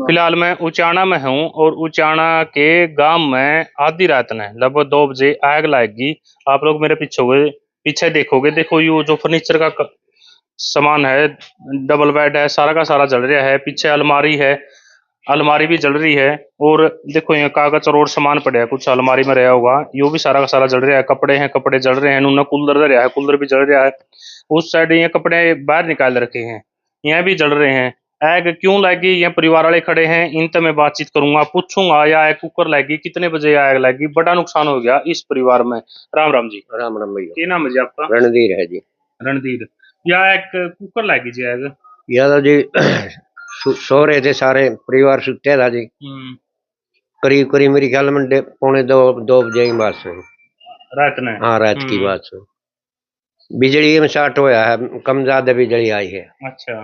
फिलहाल मैं उचाना में हूँ और उचाना के गांव में आधी रात में लगभग 2 बजे आग लगेगी। आप लोग मेरे पीछे देखोगे, देखो यो जो फर्नीचर का सामान है, डबल बेड है, सारा का सारा जल रहा है। पीछे अलमारी है, अलमारी भी जल रही है। और देखो यहाँ कागज और सामान पड़े है, कुछ अलमारी में रहा होगा, यो भी सारा का सारा जल रहा है। कपड़े हैं, कपड़े जल रहे हैं। उन्होंने कूलर दे रहा है, कूलर भी जल रहा है। उस साइड ये कपड़े बाहर निकाल रखे हैं, यहाँ भी जल रहे हैं। आग क्यों लगी, ये परिवार वाले खड़े हैं, इनसे मैं बातचीत करूंगा, पूछूंगा या आग कुकर लगी, कितने बजे आग लगी, बड़ा नुकसान हो गया इस परिवार में। राम राम जी। राम राम भैया। क्या नाम है जी आपका? रणधीर है जी। रणधीर। या एक कुकर लगी जी आग? याद जी सो रहे थे, सारे परिवार सुते था जी। करीब करीब मेरी ख्याल में 2 बजे की बात से। रात ने? हाँ, रात की बात से। बिजली में शॉर्ट होया है, कम ज्यादा बिजली आई है। अच्छा।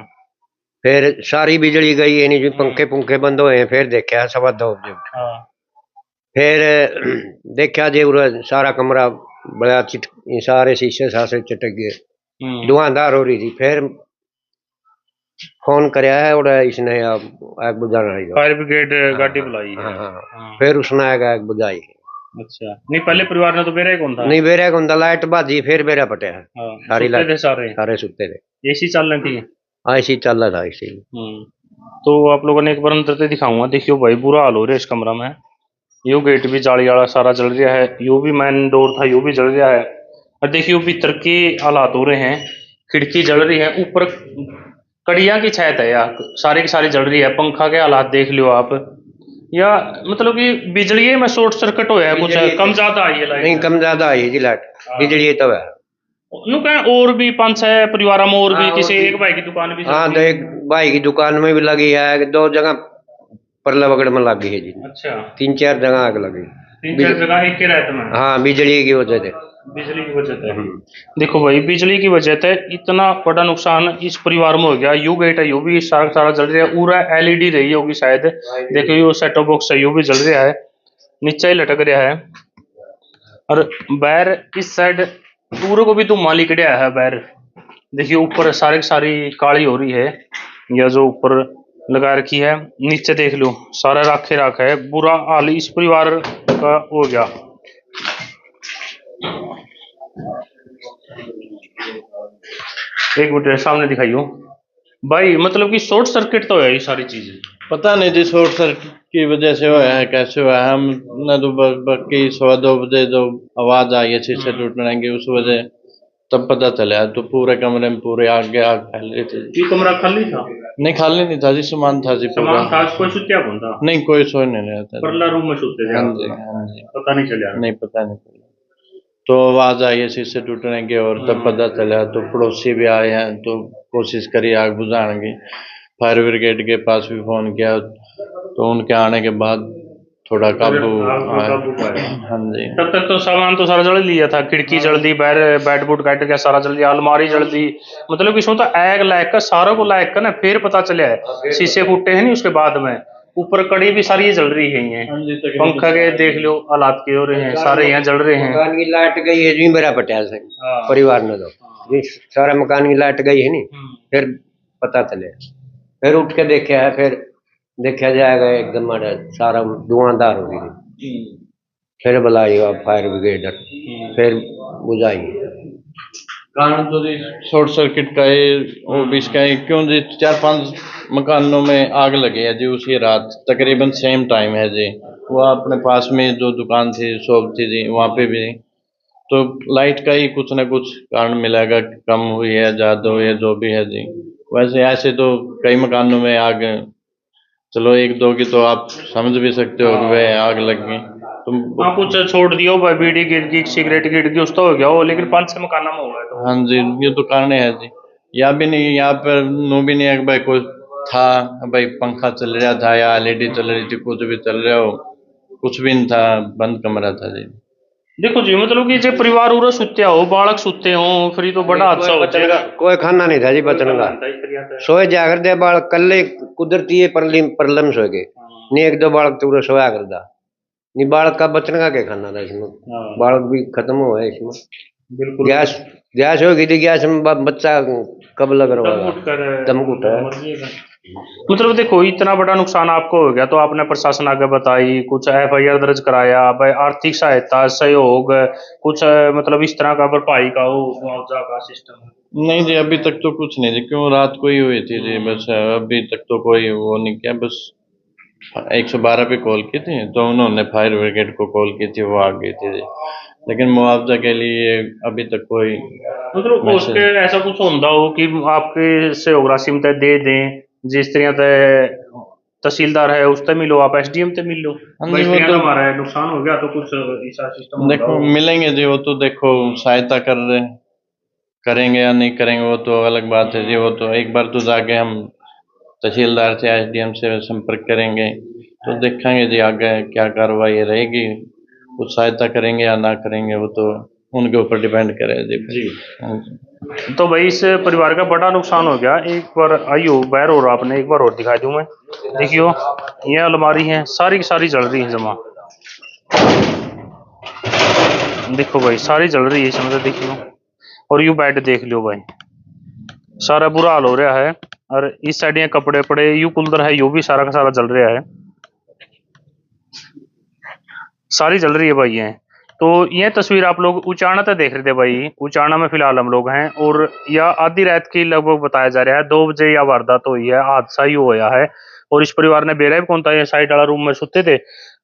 फिर सारी बिजली गई है, नहीं जी, पंखे पुंखे बंद हुए हैं। फिर देखा 2:15 हाँ। फिर देखा जी सारा कमरा बड़ा सारे शीशे सासे चटक गए, धुआंधार हो रही थी। फिर फोन कराया है और इसने आग बुझाना है, फायर ब्रिगेड गाड़ी बुलाई है। हाँ। फिर उसने आग बुझाई। अच्छा, नहीं पहले परिवार ने तो बेरा कौन था? नहीं, बेरा कौन था, लाइट बाजी फिर बेरा पटे है। सारी लाइट थे सारे सुते थे। एसी चल रही थी? हाँ, एसी चल रहा था एसी। तो आप लोगों ने एक बार अंदर से दिखाऊंगा। देखियो भाई, बुरा हाल हो रहा है इस कमरा में। यो गेट भी जाली वाला सारा जल रहा है, यो भी मेन डोर था, यो भी जल रहा है। और देखियो भीतर के हालात हो रहे हैं, खिड़की जल रही है, ऊपर कड़िया की छत है यार, सारी की सारी जल रही है। पंखा के हालात देख लो आप, या मतलब कि बिजली में शॉर्ट सर्किट होया है, कुछ कम ज्यादा आई है लाइट? नहीं, कम ज्यादा आई है जी लाइट, बिजली तो है। नु कह और भी 5-6 परिवार में और भी किसी एक भाई की दुकान भी? हाँ, तो एक भाई की दुकान में भी लगी है, 2 जगह परला बगड़ में लगी है जी। अच्छा। 3-4 जगह आग लगी। 3-4 जगह एक ही रात में? हाँ, बिजली की वजह से। बिजली की वजह से? देखो भाई, बिजली की वजह से इतना बड़ा नुकसान इस परिवार में हो गया। यू गेट है, यू भी सारा सारा जल रहा है। पूरा एलईडी रही होगी शायद। देखो यो सेट टॉप बॉक्स है, यू भी जल रहा है, नीचे ही लटक रहा है। और बाहर इस साइड पूरे को भी धुआं निकलिया है बाहर। देखिए ऊपर सारी सारी काली हो रही है, या जो ऊपर लगा रखी है। नीचे देख लो, सारा राखे राख है। बुरा हाल इस परिवार का हो गया। एक मिनट सामने दिखाइयो भाई, मतलब कि शॉर्ट सर्किट तो है ये सारी चीजें? पता नहीं जी, शॉर्ट सर्किट की वजह से हुआ है, कैसे हुआ है। हम न तो बाकी 2:15 जो आवाज आई है शीशे टूटने की, उस वजह तब पता चला। तो पूरे कमरे में पूरे आग फैल रही थी। ये कमरा खाली था? नहीं, खाली नहीं था जी, सामान था जी पूरा। सामान था, कोई सुत्या कौन था? नहीं, कोई सो नहीं रहा था। परला रूम में सोते थे? हाँ जी, हाँ जी। पता नहीं चला? नहीं, पता नहीं चला। तो आवाज आई है शीशे टूटने की और तब पता चला। तो पड़ोसी भी आए हैं, तो कोशिश करी आग बुझाने की। फायर ब्रिगेड के पास भी फोन किया, तो उनके आने के बाद थोड़ा काबू। हाँ जी। तब तक तो सामान तो सारा जल लिया था, खिड़की जल दी, बाहर बेड बुड काट के सारा जल दिया, अलमारी जल दी। मतलब कि इसमें तो आग लायक का सारा को लायक का ना, फिर पता चला है शीशे फूटे हैं नहीं उसके बाद में। ऊपर कड़ी भी सारी जल रही है, ये पंखा के देख लो हालात के हो रहे हैं, सारे यहाँ जल रहे हैं। मकान की लाइट गई है जी मेरा पटेल से परिवार ने, तो सारा मकान की लाइट गई है नहीं। फिर पता चले, फिर उठ के देखा है, फिर देखा जाएगा एकदम सारा धुआंधार हो गई। फिर बुलाई फायर ब्रिगेड, फिर बुझाई। कारण तो जी शॉर्ट सर्किट का है, वो भी इसका है। क्यों जी, 4-5 मकानों में आग लगी है जी उसी रात, तकरीबन सेम टाइम है जी। वो अपने पास में जो दुकान थी, शॉप थी जी, वहाँ पे भी। तो लाइट का ही कुछ ना कुछ कारण मिलेगा, कम हुई है, ज़्यादा हुई है, जो भी है जी। वैसे ऐसे तो कई मकानों में आग, चलो 1-2 की तो आप समझ भी सकते हो कि वह आग लग गई। तुम कुछ छोड़ दियो भाई, बीड़ी गिर गई, सिगरेट गिर गई, उस तो हो गया वो, लेकिन 5-6 मकान में हुआ है तो। हाँ जी, ये तो कारण है जी। या भी नहीं, यहाँ पर नो भी नहीं है कि भाई कोई था, भाई पंखा चल रहा था या एलईडी चल रही थी, कुछ भी चल रहा हो, कुछ भी नहीं था, बंद कमरा था जी। देखो जी, मतलब कि जो परिवार उरा सुत्या हो, बालक सुते हो, फिर तो बड़ा हादसा हो जाएगा। कोई खाना नहीं था जी बचने का। सोए जाकर दे बालक कल कुदरती है, परलम सो गए नहीं, 1-2 बालक तो सोया कर दा नहीं। बालक का बचने का क्या खाना था इसमें? बालक भी खत्म हुआ है इसमें। बिल्कुल। गैस हो गई थी, गैस में बच्चा कब लग रहा है, दम घुट है। मतलब देखो इतना बड़ा नुकसान आपको हो गया तो आपने प्रशासन आगे बताई, कुछ एफआईआर दर्ज कराया भाई, आर्थिक सहायता सहयोग कुछ मतलब इस तरह का भरपाई का वो मुआवजा का सिस्टम? नहीं जी, अभी तक तो कुछ नहीं जी, क्यों रात को ही हुई थी जी, बस अभी तक तो कोई वो नहीं किया। बस 112 पे कॉल की थी तो उन्होंने फायर ब्रिगेड को कॉल की थी, वो आ गई थी जी, लेकिन मुआवजा के लिए अभी तक कोई मतलब उसके मैसेज। ऐसा कुछ होता हो कि आपके सहयोग राशि में दे दें, जिस तरह से तहसीलदार है उससे मिलो, आप एसडीएम से मिल लो हाँ भाई, जी, इस वो तरह तो का हमारा नुकसान हो गया तो कुछ ऐसा सिस्टम होता देखो हो? मिलेंगे जी, वो तो देखो सहायता कर रहे, करेंगे या नहीं करेंगे वो तो अलग बात है जी। वो तो एक बार तो जाके हम तहसीलदार से एसडीएम से संपर्क करेंगे, तो देखेंगे जी आगे क्या कार्रवाई रहेगी, कुछ सहायता करेंगे या ना करेंगे वो तो उनके ऊपर डिपेंड करे जी फिर। जी। हाँ जी। तो भाई इस परिवार का बड़ा नुकसान हो गया। एक बार आइयो बाहर और आपने एक बार और दिखा दूं मैं, देखियो ये अलमारी है सारी की सारी जल रही है जमा, देखो भाई सारी जल रही है इसमें तो देखियो। और यू बेड देख लो भाई, सारा बुरा हाल हो रहा है। और इस साइड ये कपड़े पड़े, यू कूलर है यू भी सारा का सारा जल रहा है, सारी जल रही है भाई ये। तो ये तस्वीर आप लोग उचाना तक देख रहे थे भाई, उचाना में फिलहाल हम लोग हैं और यह आधी रात की लगभग बताया जा रहा है 2 बजे या वारदात हुई है, हादसा ही हुआ है। और इस परिवार ने बेरा भी कौन था, ये साइड वाला रूम में सोते थे।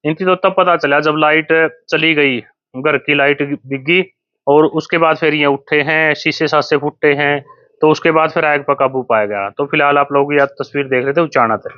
इनकी तो तब पता चला जब लाइट चली गई, घर की लाइट बिक और उसके बाद फिर ये उठे हैं, शीशे सासे फूटे हैं, तो उसके बाद फिर आग पर काबू पाया गया। तो फिलहाल आप लोग यह तस्वीर देख रहे थे उचाना तक।